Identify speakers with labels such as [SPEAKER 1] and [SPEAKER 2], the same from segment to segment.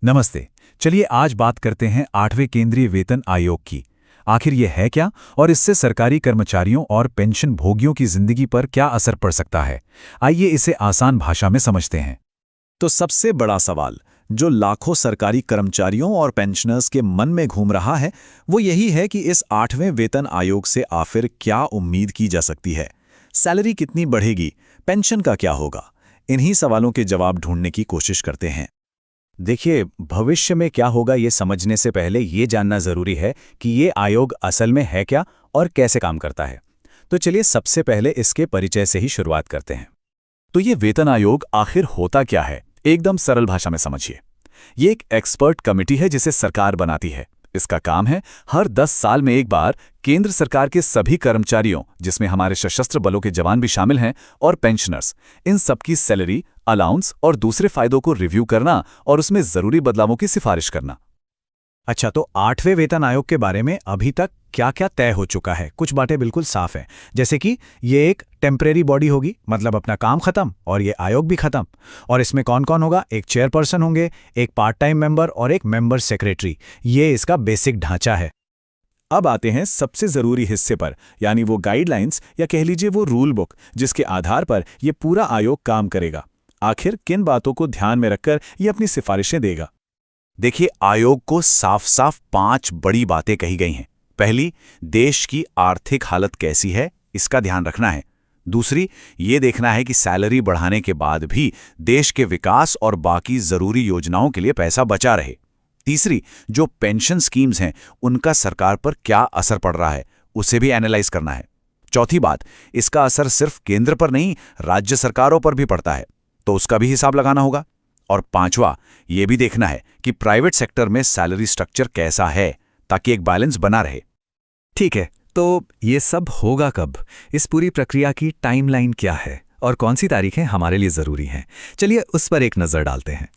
[SPEAKER 1] नमस्ते। चलिए आज बात करते हैं 8वें केंद्रीय वेतन आयोग की। आखिर ये है क्या और इससे सरकारी कर्मचारियों और पेंशन भोगियों की जिंदगी पर क्या असर पड़ सकता है। आइए इसे आसान भाषा में समझते हैं।
[SPEAKER 2] तो सबसे बड़ा सवाल जो लाखों सरकारी कर्मचारियों और पेंशनर्स के मन में घूम रहा है वो यही है कि इस 8वें वेतन आयोग से आखिर क्या उम्मीद की जा सकती है। सैलरी कितनी बढ़ेगी, पेंशन का क्या होगा? इन्हीं सवालों के जवाब ढूंढने की कोशिश करते हैं।
[SPEAKER 3] देखिए, भविष्य में क्या होगा ये समझने से पहले ये जानना जरूरी है कि ये आयोग असल में है क्या और कैसे काम करता है। तो चलिए सबसे पहले इसके परिचय से ही शुरुआत करते हैं।
[SPEAKER 2] तो ये वेतन आयोग आखिर होता क्या है, एकदम सरल भाषा में समझिए। ये एक एक्सपर्ट कमेटी है जिसे सरकार बनाती है। इसका काम है हर 10 साल में एक बार केंद्र सरकार के सभी कर्मचारियों, जिसमें हमारे सशस्त्र बलों के जवान भी शामिल हैं, और पेंशनर्स, इन सबकी सैलरी, अलाउंस और दूसरे फायदों को रिव्यू करना और उसमें जरूरी बदलावों की सिफारिश करना।
[SPEAKER 1] अच्छा, तो 8वें वेतन आयोग के बारे में अभी तक क्या क्या तय हो चुका है? कुछ बातें बिल्कुल साफ हैं, जैसे कि ये एक टेम्परेरी बॉडी होगी, मतलब अपना काम खत्म और ये आयोग भी खत्म। और इसमें कौन कौन होगा? एक चेयरपर्सन होंगे, एक पार्ट टाइम मेंबर और एक मेंबर सेक्रेटरी। ये इसका बेसिक ढांचा है।
[SPEAKER 2] अब आते हैं सबसे जरूरी हिस्से पर, यानी वो गाइडलाइंस या कह लीजिए वो रूल बुक, जिसके आधार पर ये पूरा आयोग काम करेगा। आखिर किन बातों को ध्यान में रखकर ये अपनी सिफारिशें देगा?
[SPEAKER 3] देखिए, आयोग को साफ साफ 5 बड़ी बातें कही गई हैं। पहली, देश की आर्थिक हालत कैसी है, इसका ध्यान रखना है। दूसरी, ये देखना है कि सैलरी बढ़ाने के बाद भी देश के विकास और बाकी जरूरी योजनाओं के लिए पैसा बचा रहे। तीसरी, जो पेंशन स्कीम्स हैं उनका सरकार पर क्या असर पड़ रहा है, उसे भी एनालाइज करना है। चौथी बात, इसका असर सिर्फ केंद्र पर नहीं, राज्य सरकारों पर भी पड़ता है, तो उसका भी हिसाब लगाना होगा। और पांचवा, ये भी देखना है कि प्राइवेट सेक्टर में सैलरी स्ट्रक्चर कैसा है, ताकि एक बैलेंस बना रहे।
[SPEAKER 1] ठीक है, तो ये सब होगा कब? इस पूरी प्रक्रिया की टाइमलाइन क्या है और कौन सी तारीखें हमारे लिए जरूरी हैं? चलिए उस पर एक नजर डालते हैं।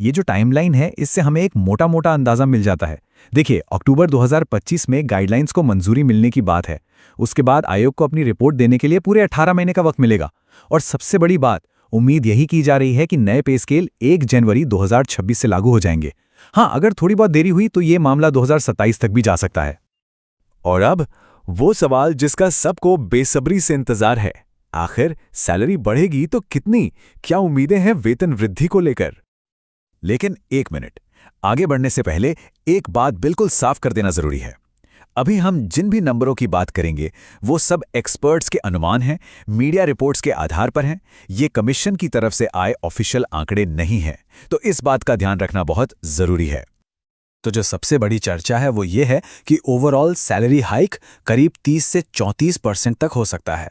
[SPEAKER 1] ये जो टाइमलाइन है, इससे हमें एक मोटा मोटा अंदाजा मिल जाता है। देखिए, अक्टूबर 2025 में गाइडलाइंस को मंजूरी मिलने की बात है। उसके बाद आयोग को अपनी रिपोर्ट देने के लिए पूरे 18 महीने का वक्त मिलेगा। और सबसे बड़ी बात, उम्मीद यही की जा रही है कि नए पे स्केल 1 जनवरी 2026 से लागू हो जाएंगे। हाँ, अगर थोड़ी बहुत देरी हुई तो ये मामला 2027 तक भी जा सकता है।
[SPEAKER 2] और अब वो सवाल जिसका सबको बेसब्री से इंतजार है, आखिर सैलरी बढ़ेगी तो कितनी? क्या उम्मीदें हैं वेतन वृद्धि को लेकर? लेकिन एक मिनट, आगे बढ़ने से पहले एक बात बिल्कुल साफ कर देना जरूरी है। अभी हम जिन भी नंबरों की बात करेंगे वो सब एक्सपर्ट्स के अनुमान हैं, मीडिया रिपोर्ट्स के आधार पर हैं। ये कमीशन की तरफ से आए ऑफिशियल आंकड़े नहीं हैं, तो इस बात का ध्यान रखना बहुत जरूरी है।
[SPEAKER 1] तो जो सबसे बड़ी चर्चा है वो ये है कि ओवरऑल सैलरी हाइक करीब 30 से 34% तक हो सकता है।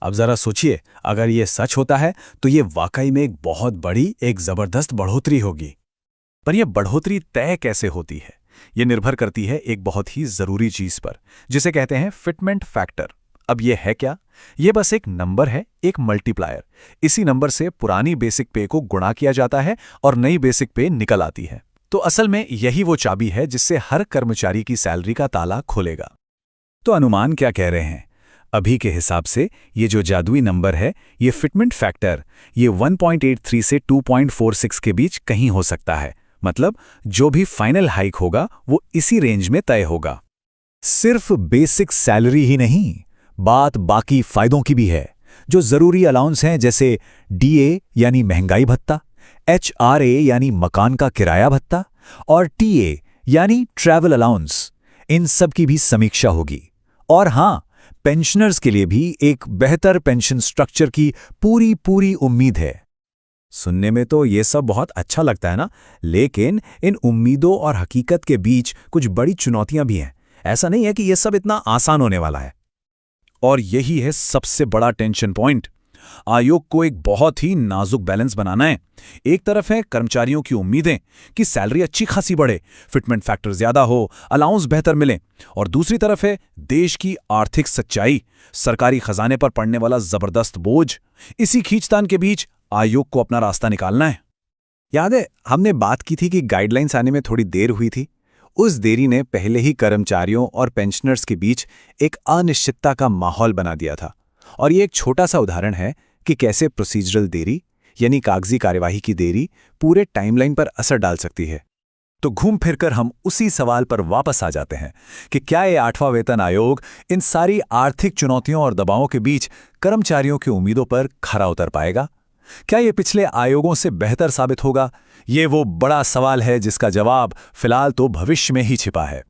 [SPEAKER 1] अब जरा सोचिए, अगर ये सच होता है तो ये वाकई में एक बहुत बड़ी, एक जबरदस्त बढ़ोतरी होगी।
[SPEAKER 2] पर यह बढ़ोतरी तय कैसे होती है, ये निर्भर करती है एक बहुत ही जरूरी चीज पर, जिसे कहते हैं फिटमेंट फैक्टर। अब ये है क्या? ये बस एक नंबर है, एक मल्टीप्लायर। इसी नंबर से पुरानी बेसिक पे को गुणा किया जाता है और नई बेसिक पे निकल आती है। तो असल में यही वो चाबी है जिससे हर कर्मचारी की सैलरी का ताला खुलेगा।
[SPEAKER 1] तो अनुमान क्या कह रहे हैं? अभी के हिसाब से ये जो जादुई नंबर है, ये फिटमेंट फैक्टर, ये 1.83 से 2.46 के बीच कहीं हो सकता है। मतलब जो भी फाइनल हाइक होगा वो इसी रेंज में तय होगा।
[SPEAKER 3] सिर्फ बेसिक सैलरी ही नहीं, बात बाकी फायदों की भी है। जो जरूरी अलाउंस हैं, जैसे डीए यानी महंगाई भत्ता, एचआरए यानी मकान का किराया भत्ता, और टीए यानी ट्रैवल अलाउंस, इन सब की भी समीक्षा होगी। और हां, पेंशनर्स के लिए भी एक बेहतर पेंशन स्ट्रक्चर की पूरी उम्मीद है।
[SPEAKER 1] सुनने में तो ये सब बहुत अच्छा लगता है ना, लेकिन इन उम्मीदों और हकीकत के बीच कुछ बड़ी चुनौतियां भी हैं। ऐसा नहीं है कि ये सब इतना आसान होने वाला है।
[SPEAKER 2] और यही है सबसे बड़ा टेंशन पॉइंट। आयोग को एक बहुत ही नाजुक बैलेंस बनाना है। एक तरफ है कर्मचारियों की उम्मीदें कि सैलरी अच्छी खासी बढ़े, फिटमेंट फैक्टर ज्यादा हो, अलाउंस बेहतर मिले, और दूसरी तरफ है देश की आर्थिक सच्चाई, सरकारी खजाने पर पड़ने वाला जबरदस्त बोझ। इसी खींचतान के बीच आयोग को अपना रास्ता निकालना है।
[SPEAKER 1] याद है, हमने बात की थी कि गाइडलाइंस आने में थोड़ी देर हुई थी। उस देरी ने पहले ही कर्मचारियों और पेंशनर्स के बीच एक अनिश्चितता का माहौल बना दिया था। और ये एक छोटा सा उदाहरण है कि कैसे प्रोसीजरल देरी
[SPEAKER 2] यानी कागजी कार्यवाही की देरी पूरे टाइमलाइन पर असर डाल सकती है।
[SPEAKER 1] तो घूम फिरकर हम उसी सवाल पर वापस आ जाते हैं कि क्या ये 8वां वेतन आयोग इन सारी आर्थिक चुनौतियों और दबावों के बीच कर्मचारियों की उम्मीदों पर खरा उतर पाएगा? क्या ये पिछले आयोगों से बेहतर साबित होगा? ये वो बड़ा सवाल है जिसका जवाब फिलहाल तो भविष्य में ही छिपा है।